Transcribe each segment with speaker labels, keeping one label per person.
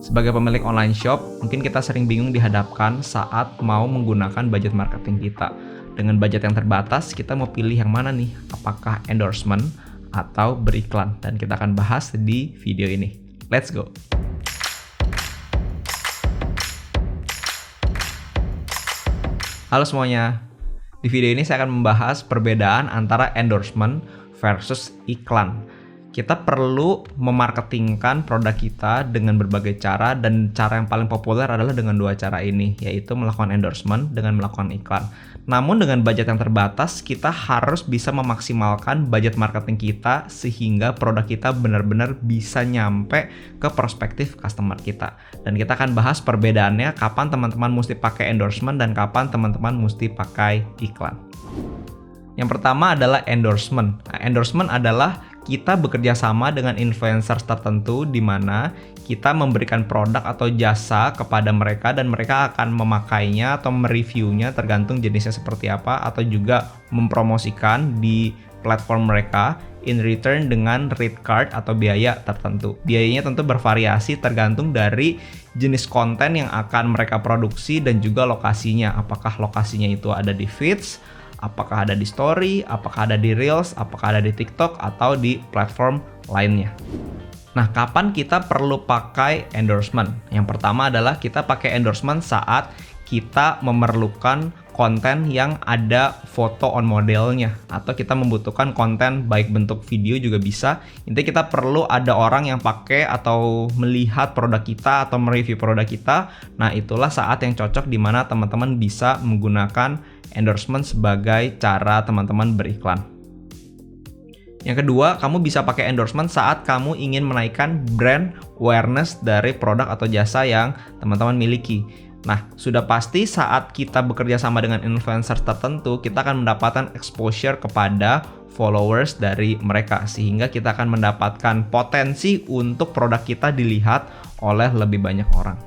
Speaker 1: Sebagai pemilik online shop, mungkin kita sering bingung dihadapkan saat mau menggunakan budget marketing kita. Dengan budget yang terbatas, kita mau pilih yang mana nih? Apakah endorsement atau beriklan? Dan kita akan bahas di video ini. Let's go! Halo semuanya, di video ini saya akan membahas perbedaan antara endorsement versus iklan. Kita perlu memarketingkan produk kita dengan berbagai cara, dan cara yang paling populer adalah dengan dua cara ini, yaitu melakukan endorsement dengan melakukan iklan. Namun dengan budget yang terbatas, kita harus bisa memaksimalkan budget marketing kita sehingga produk kita benar-benar bisa nyampe ke perspektif customer kita. Dan kita akan bahas perbedaannya, kapan teman-teman mesti pakai endorsement dan kapan teman-teman mesti pakai iklan. Yang pertama adalah endorsement. Nah, endorsement adalah kita bekerja sama dengan influencer tertentu di mana kita memberikan produk atau jasa kepada mereka dan mereka akan memakainya atau mereviewnya tergantung jenisnya seperti apa, atau juga mempromosikan di platform mereka in return dengan rate card atau biaya tertentu. Biayanya tentu bervariasi tergantung dari jenis konten yang akan mereka produksi dan juga lokasinya. Apakah lokasinya itu ada di feeds, apakah ada di story, apakah ada di reels, apakah ada di TikTok atau di platform lainnya. Nah, kapan kita perlu pakai endorsement? Yang pertama adalah kita pakai endorsement saat kita memerlukan konten yang ada foto on modelnya, atau kita membutuhkan konten baik bentuk video juga bisa. Intinya kita perlu ada orang yang pakai atau melihat produk kita atau mereview produk kita. Nah, itulah saat yang cocok di mana teman-teman bisa menggunakan endorsement sebagai cara teman-teman beriklan. Yang kedua, kamu bisa pakai endorsement saat kamu ingin menaikkan brand awareness dari produk atau jasa yang teman-teman miliki. Nah, sudah pasti saat kita bekerja sama dengan influencer tertentu, kita akan mendapatkan exposure kepada followers dari mereka, sehingga kita akan mendapatkan potensi untuk produk kita dilihat oleh lebih banyak orang.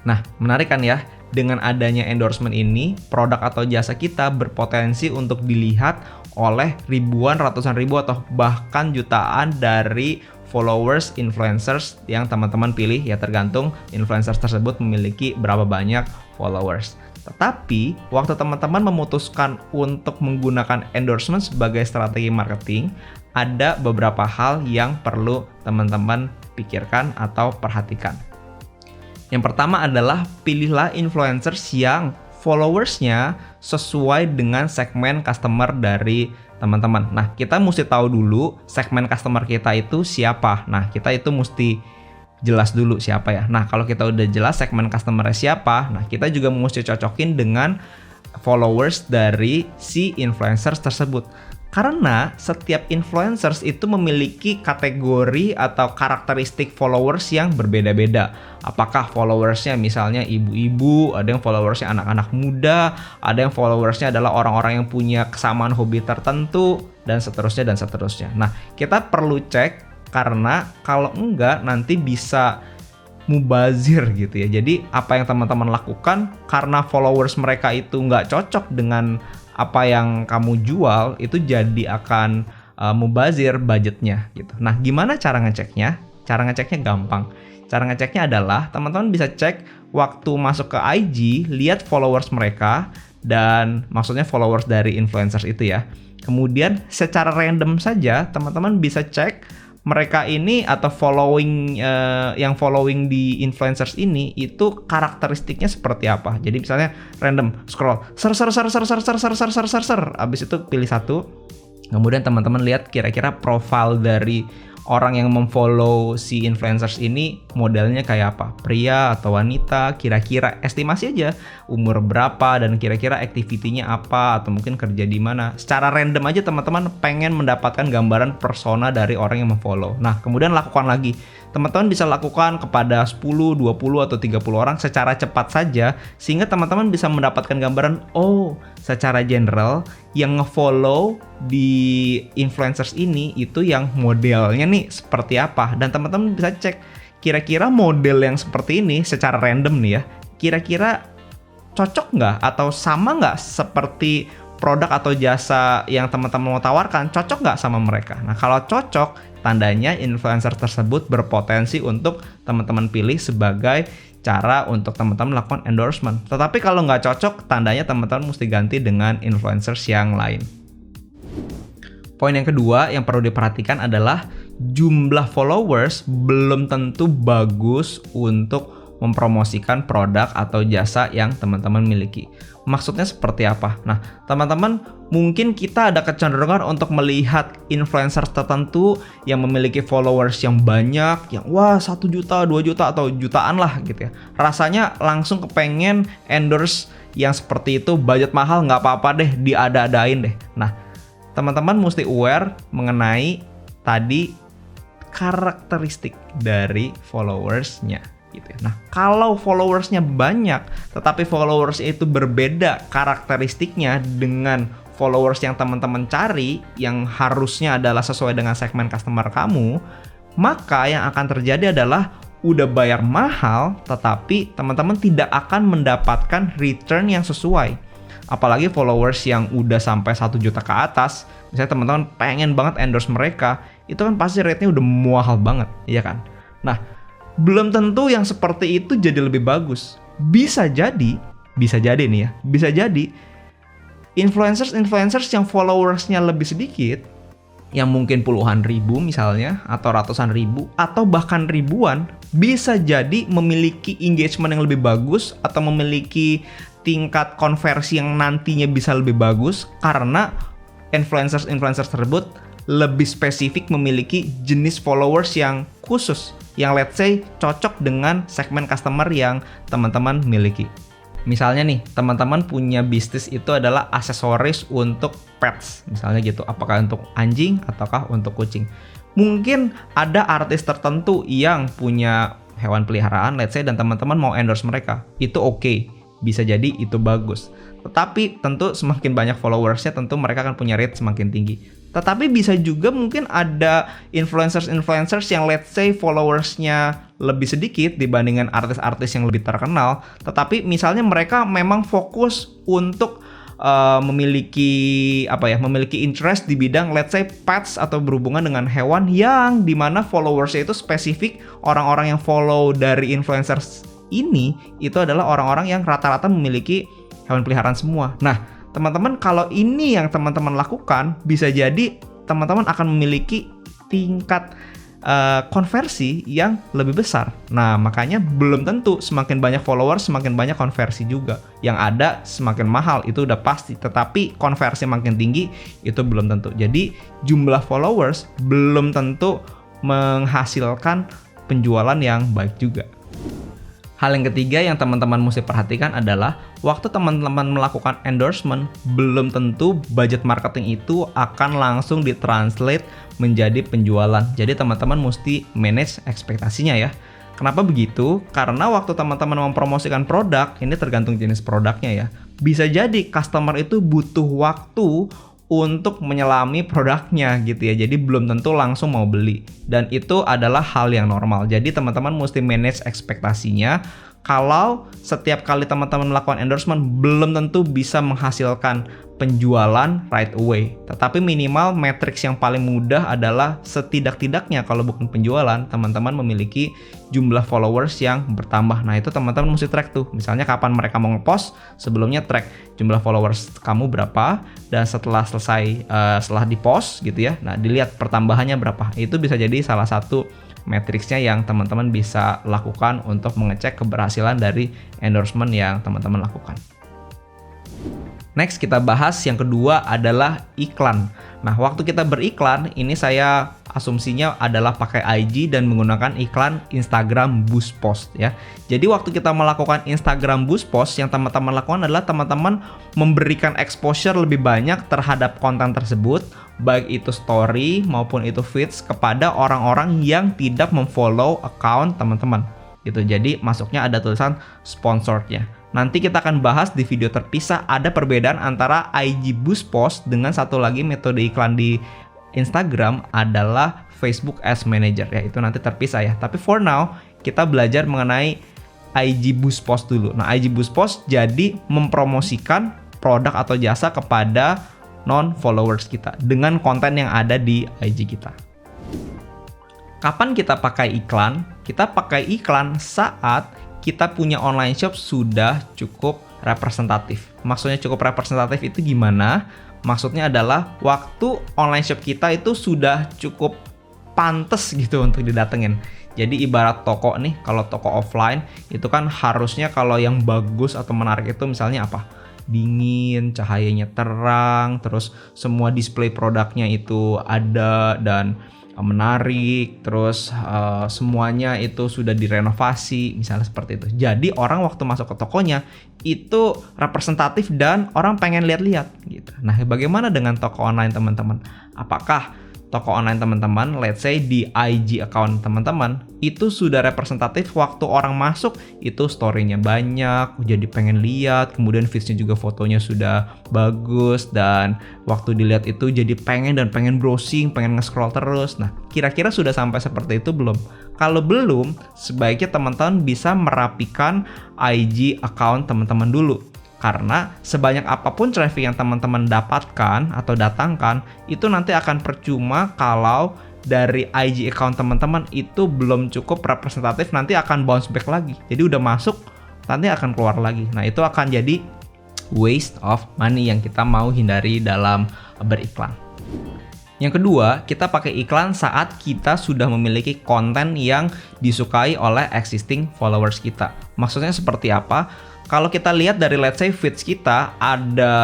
Speaker 1: Nah, menarik kan ya? Dengan adanya endorsement ini, produk atau jasa kita berpotensi untuk dilihat oleh ribuan, ratusan ribu, atau bahkan jutaan dari followers, influencers yang teman-teman pilih, ya tergantung influencers tersebut memiliki berapa banyak followers. Tetapi, waktu teman-teman memutuskan untuk menggunakan endorsement sebagai strategi marketing, ada beberapa hal yang perlu teman-teman pikirkan atau perhatikan. Yang pertama adalah pilihlah influencers yang followersnya sesuai dengan segmen customer dari teman-teman. Nah, kita mesti tahu dulu segmen customer kita itu siapa. Nah, kita itu mesti jelas dulu siapa ya. Nah, kalau kita udah jelas segmen customer siapa, nah kita juga mesti cocokin dengan followers dari si influencers tersebut. Karena setiap influencers itu memiliki kategori atau karakteristik followers yang berbeda-beda. Apakah followersnya misalnya ibu-ibu, ada yang followersnya anak-anak muda, ada yang followersnya adalah orang-orang yang punya kesamaan hobi tertentu, dan seterusnya dan seterusnya. Nah, kita perlu cek, karena kalau enggak nanti bisa mubazir gitu ya. Jadi apa yang teman-teman lakukan karena followers mereka itu nggak cocok dengan apa yang kamu jual, itu jadi akan mubazir budgetnya gitu. Nah, gimana cara ngeceknya? Cara ngeceknya gampang. Cara ngeceknya adalah teman-teman bisa cek waktu masuk ke IG, lihat followers mereka, dan maksudnya followers dari influencers itu ya. Kemudian secara random saja teman-teman bisa cek mereka ini atau yang following di influencers ini itu karakteristiknya seperti apa. Jadi misalnya random scroll abis itu pilih satu, kemudian teman-teman lihat kira-kira profil dari orang yang memfollow si influencers ini modelnya kayak apa, pria atau wanita, kira-kira estimasi aja umur berapa dan kira-kira activity-nya apa atau mungkin kerja di mana. Secara random aja teman-teman pengen mendapatkan gambaran persona dari orang yang memfollow. Nah, kemudian lakukan lagi. Teman-teman bisa lakukan kepada 10, 20 atau 30 orang secara cepat saja sehingga teman-teman bisa mendapatkan gambaran, oh, secara general yang nge-follow di influencers ini itu yang modelnya nih seperti apa, dan teman-teman bisa cek kira-kira model yang seperti ini secara random nih ya, kira-kira cocok nggak atau sama nggak seperti produk atau jasa yang teman-teman mau tawarkan, cocok nggak sama mereka. Nah, kalau cocok, tandanya influencer tersebut berpotensi untuk teman-teman pilih sebagai cara untuk teman-teman melakukan endorsement. Tetapi kalau nggak cocok, tandanya teman-teman mesti ganti dengan influencers yang lain. Poin yang kedua yang perlu diperhatikan adalah jumlah followers belum tentu bagus untuk mempromosikan produk atau jasa yang teman-teman miliki. Maksudnya seperti apa? Nah, teman-teman, mungkin kita ada kecenderungan untuk melihat influencer tertentu yang memiliki followers yang banyak, yang wah 1 juta, 2 juta, atau jutaan lah gitu ya. Rasanya langsung kepengen endorse yang seperti itu, budget mahal nggak apa-apa deh, diada-adain deh. Nah, teman-teman mesti aware mengenai tadi karakteristik dari followersnya gitu ya. Nah, kalau followersnya banyak, tetapi followers itu berbeda karakteristiknya dengan followers yang teman-teman cari, yang harusnya adalah sesuai dengan segmen customer kamu, maka yang akan terjadi adalah udah bayar mahal, tetapi teman-teman tidak akan mendapatkan return yang sesuai. Apalagi followers yang udah sampai 1 juta ke atas, misalnya teman-teman pengen banget endorse mereka, itu kan pasti rate-nya udah mahal banget, iya kan? Nah, belum tentu yang seperti itu jadi lebih bagus. Bisa jadi nih ya, bisa jadi influencers yang followersnya lebih sedikit, yang mungkin puluhan ribu misalnya, atau ratusan ribu, atau bahkan ribuan, bisa jadi memiliki engagement yang lebih bagus, atau memiliki tingkat konversi yang nantinya bisa lebih bagus, karena influencers tersebut lebih spesifik memiliki jenis followers yang khusus, yang let's say cocok dengan segmen customer yang teman-teman miliki. Misalnya nih, teman-teman punya bisnis itu adalah aksesoris untuk pets, misalnya gitu. Apakah untuk anjing ataukah untuk kucing. Mungkin ada artis tertentu yang punya hewan peliharaan, let's say, dan teman-teman mau endorse mereka. Itu oke, bisa jadi itu bagus. Tetapi tentu semakin banyak followersnya, tentu mereka akan punya rate semakin tinggi. Tetapi bisa juga mungkin ada influencers yang let's say followersnya lebih sedikit dibandingkan artis-artis yang lebih terkenal. Tetapi misalnya mereka memang fokus untuk memiliki interest di bidang let's say pets atau berhubungan dengan hewan, yang dimana followersnya itu spesifik orang-orang yang follow dari influencers ini itu adalah orang-orang yang rata-rata memiliki hewan peliharaan semua. Nah, teman-teman, kalau ini yang teman-teman lakukan, bisa jadi teman-teman akan memiliki tingkat konversi yang lebih besar. Nah, makanya belum tentu semakin banyak followers, semakin banyak konversi juga. Yang ada semakin mahal, itu udah pasti. Tetapi konversi makin tinggi, itu belum tentu. Jadi, jumlah followers belum tentu menghasilkan penjualan yang baik juga. Hal yang ketiga yang teman-teman mesti perhatikan adalah waktu teman-teman melakukan endorsement, belum tentu budget marketing itu akan langsung ditranslate menjadi penjualan. Jadi teman-teman mesti manage ekspektasinya ya. Kenapa begitu? Karena waktu teman-teman mempromosikan produk, ini tergantung jenis produknya ya. Bisa jadi customer itu butuh waktu untuk menyelami produknya gitu ya. Jadi belum tentu langsung mau beli. Dan itu adalah hal yang normal. Jadi teman-teman mesti manage ekspektasinya. Kalau setiap kali teman-teman melakukan endorsement, belum tentu bisa menghasilkan penjualan right away. Tetapi minimal matriks yang paling mudah adalah setidak-tidaknya kalau bukan penjualan, teman-teman memiliki jumlah followers yang bertambah. Nah, itu teman-teman mesti track tuh. Misalnya kapan mereka mau ngepost, sebelumnya track jumlah followers kamu berapa, dan setelah selesai setelah di-post gitu ya. Nah, dilihat pertambahannya berapa. Itu bisa jadi salah satu matriksnya yang teman-teman bisa lakukan untuk mengecek keberhasilan dari endorsement yang teman-teman lakukan. Next, kita bahas yang kedua adalah iklan. Nah, waktu kita beriklan, ini saya asumsinya adalah pakai IG dan menggunakan iklan Instagram Boost Post ya. Jadi waktu kita melakukan Instagram Boost Post, yang teman-teman lakukan adalah teman-teman memberikan exposure lebih banyak terhadap konten tersebut, baik itu story maupun itu feeds, kepada orang-orang yang tidak memfollow account teman-teman. Gitu. Jadi masuknya ada tulisan sponsorednya. Nanti kita akan bahas di video terpisah ada perbedaan antara IG Boost Post dengan satu lagi metode iklan di Instagram adalah Facebook Ads Manager ya. Itu nanti terpisah ya. Tapi for now kita belajar mengenai IG Boost Post dulu. Nah, IG Boost Post jadi mempromosikan produk atau jasa kepada non-followers kita dengan konten yang ada di IG kita. Kapan kita pakai iklan? Kita pakai iklan saat kita punya online shop sudah cukup representatif. Maksudnya cukup representatif itu gimana? Maksudnya adalah waktu online shop kita itu sudah cukup pantes gitu untuk didatengin. Jadi ibarat toko nih, kalau toko offline itu kan harusnya kalau yang bagus atau menarik itu misalnya apa? Dingin, cahayanya terang, terus semua display produknya itu ada dan menarik, terus semuanya itu sudah direnovasi, misalnya seperti itu. Jadi orang waktu masuk ke tokonya itu representatif dan orang pengen lihat-lihat gitu. Nah, bagaimana dengan toko online teman-teman? Apakah toko online teman-teman, let's say di IG account teman-teman, itu sudah representatif waktu orang masuk, itu story-nya banyak, jadi pengen lihat, kemudian feeds-nya juga fotonya sudah bagus, dan waktu dilihat itu jadi pengen browsing, pengen nge-scroll terus. Nah, kira-kira sudah sampai seperti itu belum? Kalau belum, sebaiknya teman-teman bisa merapikan IG account teman-teman dulu. Karena sebanyak apapun traffic yang teman-teman dapatkan atau datangkan, itu nanti akan percuma kalau dari IG account teman-teman itu belum cukup representatif, nanti akan bounce back lagi. Jadi udah masuk, nanti akan keluar lagi. Nah, itu akan jadi waste of money yang kita mau hindari dalam beriklan. Yang kedua, kita pakai iklan saat kita sudah memiliki konten yang disukai oleh existing followers kita. Maksudnya seperti apa? Kalau kita lihat dari let's say feeds kita ada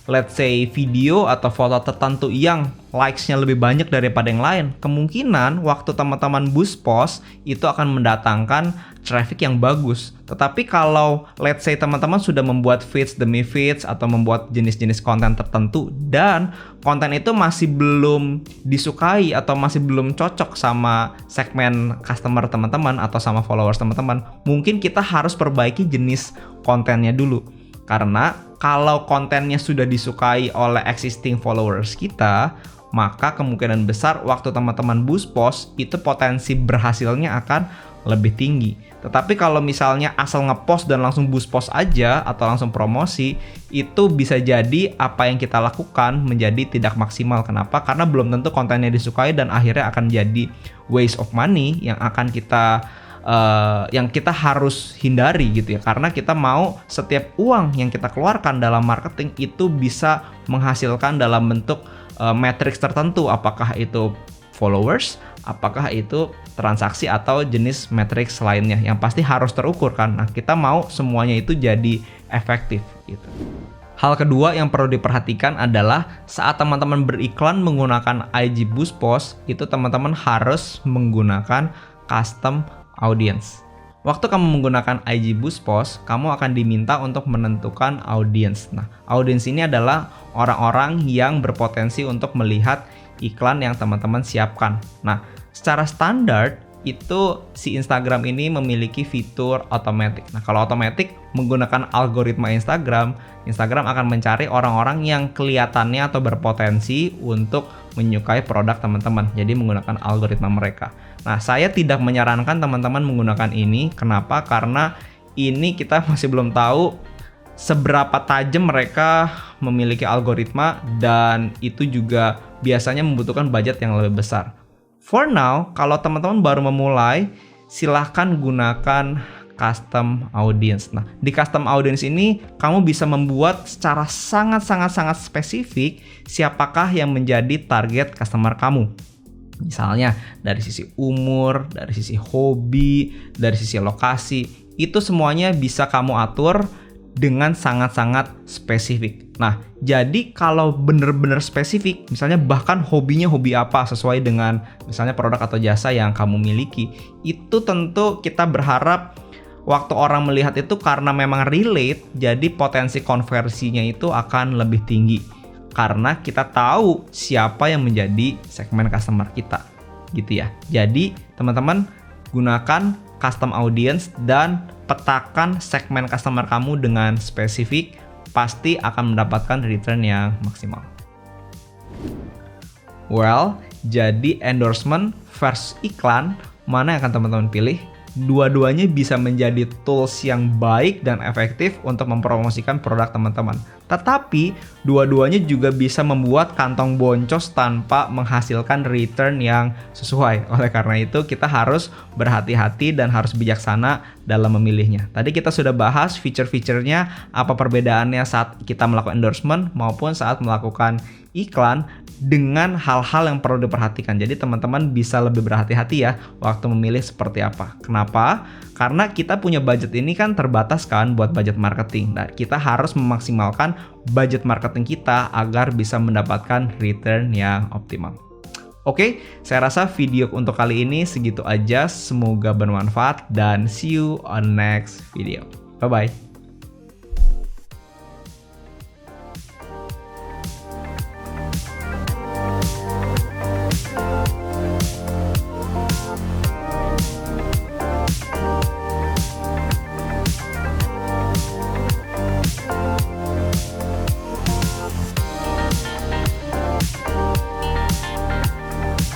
Speaker 1: let's say video atau foto tertentu yang likes-nya lebih banyak daripada yang lain, kemungkinan waktu teman-teman boost post itu akan mendatangkan traffic yang bagus. Tetapi kalau let's say teman-teman sudah membuat feeds demi feeds atau membuat jenis-jenis konten tertentu dan konten itu masih belum disukai atau masih belum cocok sama segmen customer teman-teman atau sama followers teman-teman, mungkin kita harus perbaiki jenis kontennya dulu. Karena kalau kontennya sudah disukai oleh existing followers kita, maka kemungkinan besar waktu teman-teman boost post itu potensi berhasilnya akan lebih tinggi. Tetapi kalau misalnya asal ngepost dan langsung boost post aja atau langsung promosi, itu bisa jadi apa yang kita lakukan menjadi tidak maksimal. Kenapa? Karena belum tentu kontennya disukai dan akhirnya akan jadi waste of money yang akan kita harus hindari gitu ya, karena kita mau setiap uang yang kita keluarkan dalam marketing itu bisa menghasilkan dalam bentuk matriks tertentu, apakah itu followers, apakah itu transaksi atau jenis matriks lainnya yang pasti harus terukur kan. Nah, kita mau semuanya itu jadi efektif gitu. Hal kedua yang perlu diperhatikan adalah saat teman-teman beriklan menggunakan IG Boost Post, itu teman-teman harus menggunakan custom audience. Waktu kamu menggunakan IG Boost Post, kamu akan diminta untuk menentukan audience. Nah, audience ini adalah orang-orang yang berpotensi untuk melihat iklan yang teman-teman siapkan. Nah, secara standar itu si Instagram ini memiliki fitur otomatis. Nah, kalau otomatis menggunakan algoritma Instagram akan mencari orang-orang yang kelihatannya atau berpotensi untuk menyukai produk teman-teman. Jadi menggunakan algoritma mereka. Nah, saya tidak menyarankan teman-teman menggunakan ini. Kenapa? Karena ini kita masih belum tahu seberapa tajam mereka memiliki algoritma dan itu juga biasanya membutuhkan budget yang lebih besar. For now, kalau teman-teman baru memulai, silahkan gunakan custom audience. Nah, di custom audience ini kamu bisa membuat secara sangat spesifik siapakah yang menjadi target customer kamu. Misalnya dari sisi umur, dari sisi hobi, dari sisi lokasi, itu semuanya bisa kamu atur dengan sangat-sangat spesifik. Nah, jadi kalau benar-benar spesifik, misalnya bahkan hobinya hobi apa sesuai dengan misalnya produk atau jasa yang kamu miliki, itu tentu kita berharap waktu orang melihat itu karena memang relate, jadi potensi konversinya itu akan lebih tinggi. Karena kita tahu siapa yang menjadi segmen customer kita, gitu ya. Jadi, teman-teman gunakan custom audience dan petakan segmen customer kamu dengan spesifik, pasti akan mendapatkan return yang maksimal. Well, jadi endorsement versus iklan, mana yang akan teman-teman pilih? dua-duanya bisa menjadi tools yang baik dan efektif untuk mempromosikan produk teman-teman. Tetapi, dua-duanya juga bisa membuat kantong boncos tanpa menghasilkan return yang sesuai. Oleh karena itu, kita harus berhati-hati dan harus bijaksana dalam memilihnya. Tadi kita sudah bahas feature-featurenya, apa perbedaannya saat kita melakukan endorsement maupun saat melakukan iklan dengan hal-hal yang perlu diperhatikan. Jadi teman-teman bisa lebih berhati-hati ya waktu memilih seperti apa. Kenapa? Karena kita punya budget ini kan terbatas kan buat budget marketing. Nah, kita harus memaksimalkan budget marketing kita agar bisa mendapatkan return yang optimal. Oke, saya rasa video untuk kali ini segitu aja. Semoga bermanfaat dan see you on next video. Bye-bye.